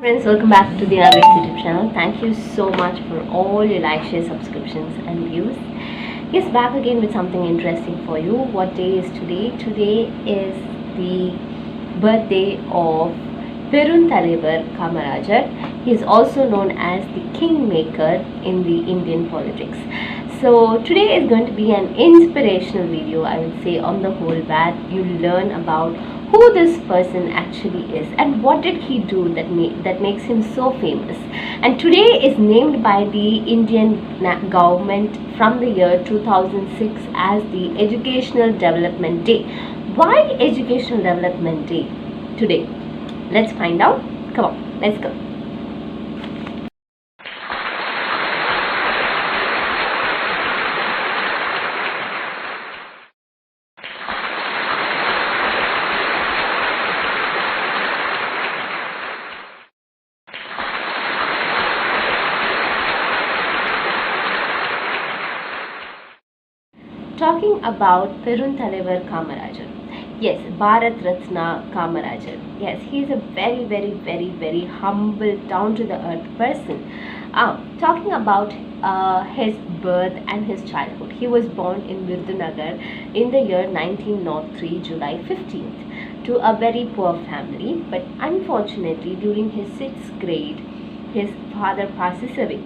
Friends, welcome back to the Navigates YouTube channel. Thank you so much for all your likes, shares, subscriptions, and views. Yes, back again with something interesting for you. What day is today? Today is the birthday of Peruntalevar Kamarajar. He is also known as the kingmaker in the Indian politics. So today is going to be an inspirational video, I would say, on the whole, where you learn about who this person actually is and what did he do that makes him so famous. And today is named by the Indian government from the year 2006 as the Educational Development Day. Why Educational Development Day today? Let's find out. Come on, let's go. Talking about Peruntalevar Kamarajar. Yes, Bharat Ratna Kamarajar. Yes, he is a very humble, down to the earth person. Talking about his birth and his childhood. He was born in Virdunagar in the year 1903, July 15th, to a very poor family. But unfortunately, during his 6th grade, his father passes away.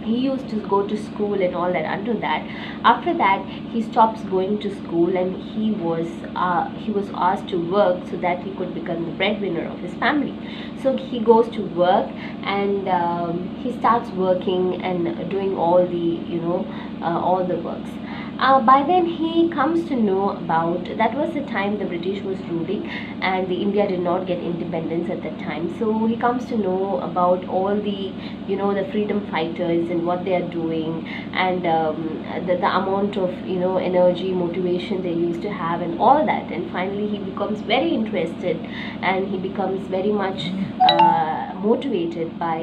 He used to go to school and all that. Until that, after that, he stops going to school, and he was asked to work so that he could become the breadwinner of his family. So he goes to work, and he starts working and doing all the all the works. By then he comes to know about, that was the time the British was ruling and the India did not get independence at that time. So he comes to know about all the the freedom fighters and what they are doing, and the amount of energy, motivation they used to have and all that. And finally he becomes very interested, and he becomes very much motivated by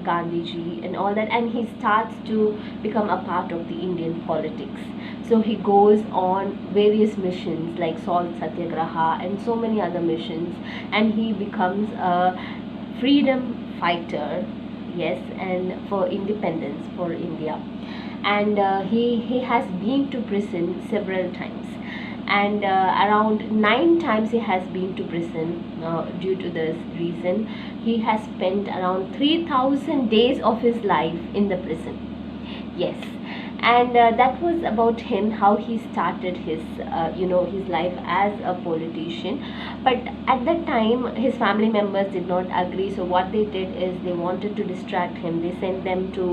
Gandhiji and all that, and he starts to become a part of the Indian politics. So he goes on various missions like Salt Satyagraha and so many other missions, and he becomes a freedom fighter, yes, and for independence for India. And he has been to prison several times, and around 9 times he has been to prison. Due to this reason, he has spent around 3,000 days of his life in the prison. Yes. And that was about him, how he started his his life as a politician. But at that time his family members did not agree, so what they did is they wanted to distract him. They sent them to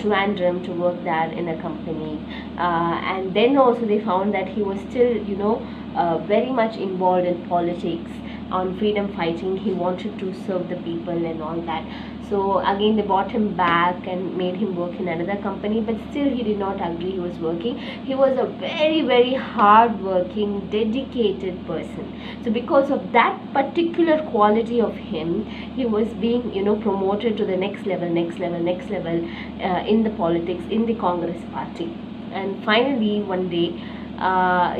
Trivandrum to work there in a company, and then also they found that he was still very much involved in politics, on freedom fighting. He wanted to serve the people and all that. So again they brought him back and made him work in another company, but still he did not agree. He was working. He was a very hard working, dedicated person. So because of that particular quality of him, he was being promoted to the next level in the politics, in the Congress party. And finally one day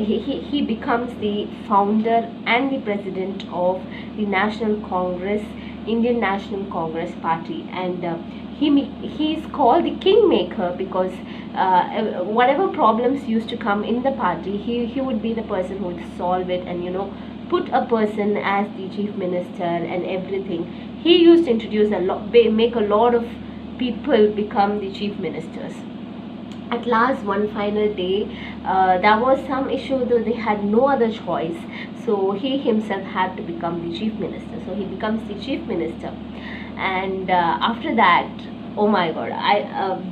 he becomes the founder and the president of the National Congress, Indian National Congress Party. And he is called the kingmaker because whatever problems used to come in the party, he would be the person who would solve it, and put a person as the chief minister and everything. He used to introduce a lot, make a lot of people become the chief ministers. At last, one final day, there was some issue, though they had no other choice, so he himself had to become the chief minister. So he becomes the chief minister, and after that, oh my god,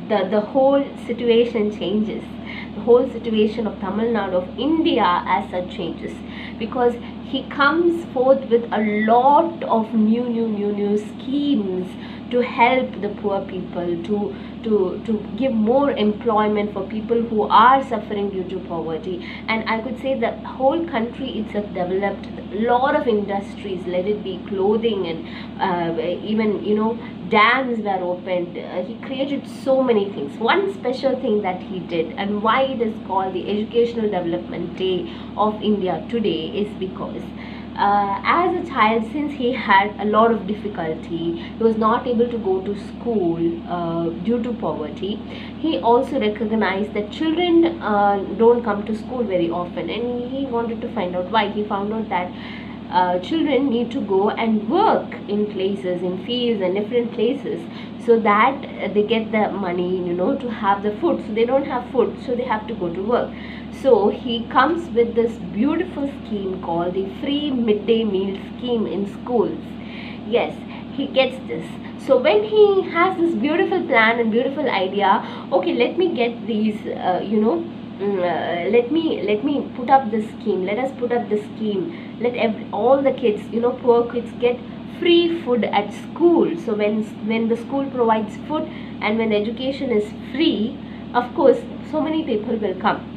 the whole situation changes. The whole situation of Tamil Nadu, of India as such, changes, because he comes forth with a lot of new schemes to help the poor people, to give more employment for people who are suffering due to poverty. And I could say the whole country itself developed a lot of industries, let it be clothing, and even dams were opened. He created so many things. One special thing that he did, and why it is called the Educational Development Day of India today, is because As a child, since he had a lot of difficulty, he was not able to go to school due to poverty. He also recognized that children don't come to school very often, and he wanted to find out why. He found out that children need to go and work in places, in fields and different places, so that they get the money, to have the food. So they don't have food, so they have to go to work. So he comes with this beautiful scheme called the free midday meal scheme in schools. Yes, he gets this. So when he has this beautiful plan and beautiful idea, okay, let me get these, let me put up this scheme. Let us put up this scheme. Let all the kids, poor kids, get free food at school. So when the school provides food and when education is free, of course, so many people will come.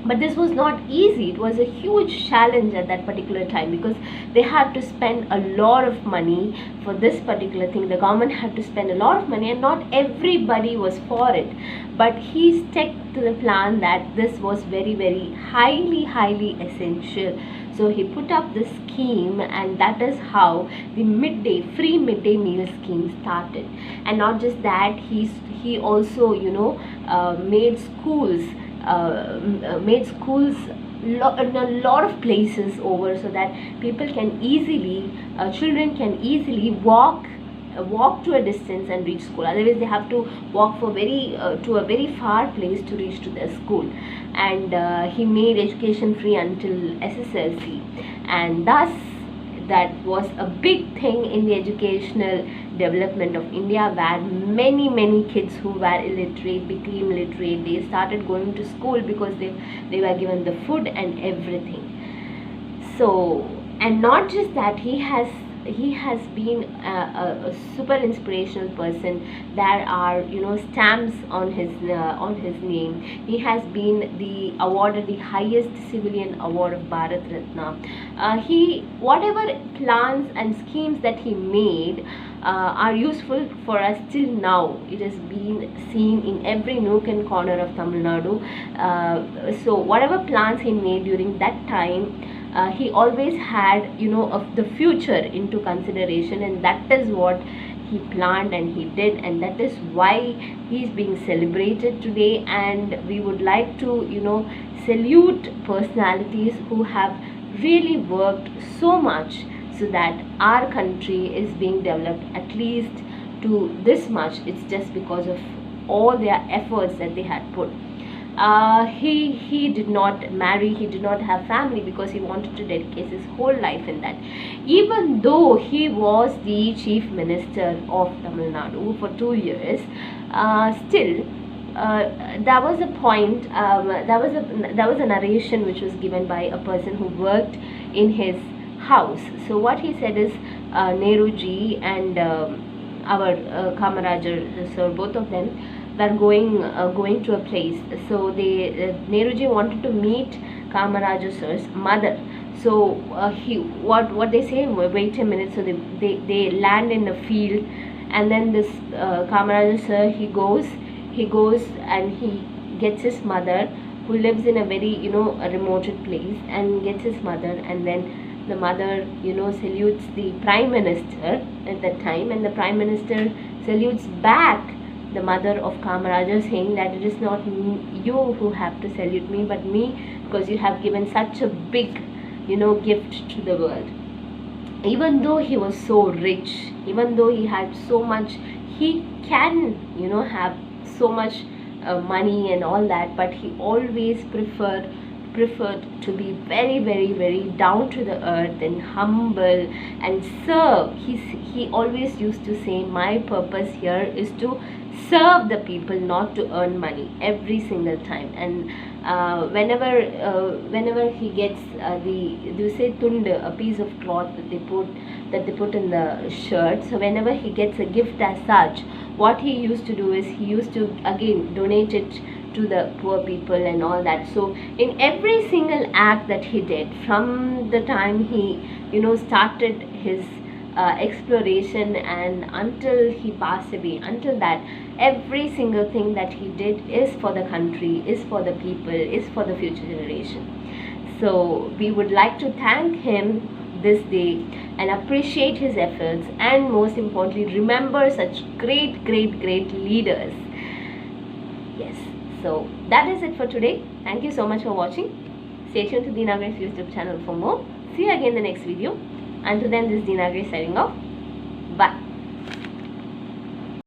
But this was not easy. It was a huge challenge at that particular time, because they had to spend a lot of money for this particular thing. The government had to spend a lot of money, and not everybody was for it. But he stuck to the plan that this was very, very highly essential. So he put up this scheme, and that is how the free midday meal scheme started. And not just that, he also made schools in a lot of places over, so that people can easily, children can easily walk to a distance and reach school. Otherwise they have to walk for to a very far place to reach to their school. And he made education free until SSLC, and thus that was a big thing in the educational development of India, where many kids who were illiterate became literate. They started going to school because they were given the food and everything. So, and not just that, he has been a super inspirational person. There are stamps on his name. He has been awarded the highest civilian award of Bharat Ratna. He Whatever plans and schemes that he made are useful for us till now. It has been seen in every nook and corner of Tamil Nadu. So whatever plans he made during that time, he always had of the future into consideration, and that is what he planned and he did, and that is why he is being celebrated today. And we would like to salute personalities who have really worked so much, so that our country is being developed at least to this much. It's just because of all their efforts that they had put. He did not marry, he did not have family, because he wanted to dedicate his whole life in that. Even though he was the chief minister of Tamil Nadu for 2 years, still there was a point, there was a narration which was given by a person who worked in his house. So what he said is, Nehru ji and our Kamarajar sir, both of them were going to a place. So Nehru ji wanted to meet Kamarajar sir's mother. So what they say, wait a minute. So they land in a field, and then this Kamarajar sir, he goes and he gets his mother, who lives in a very a remote place, and gets his mother. And then the mother salutes the prime minister at that time, and the prime minister salutes back the mother of Kamarajar, saying that it is not you who have to salute me, but me, because you have given such a big gift to the world. Even though he was so rich, even though he had so much, he can have so much money and all that, but he always preferred to be very down to the earth and humble and serve. He always used to say, my purpose here is to serve the people, not to earn money, every single time. And whenever he gets they say tund, a piece of cloth that they put in the shirt. So whenever he gets a gift as such, what he used to do is he used to again donate it to the poor people and all that. So in every single act that he did, from the time he started his exploration and until he passed away, until that, every single thing that he did is for the country, is for the people, is for the future generation. So we would like to thank him this day and appreciate his efforts, and most importantly, remember such great, great, great leaders. Yes, so that is it for today. Thank you so much for watching. Stay tuned to Deena Grace YouTube channel for more. See you again in the next video. Until then, this is Deena Grace signing off. Bye.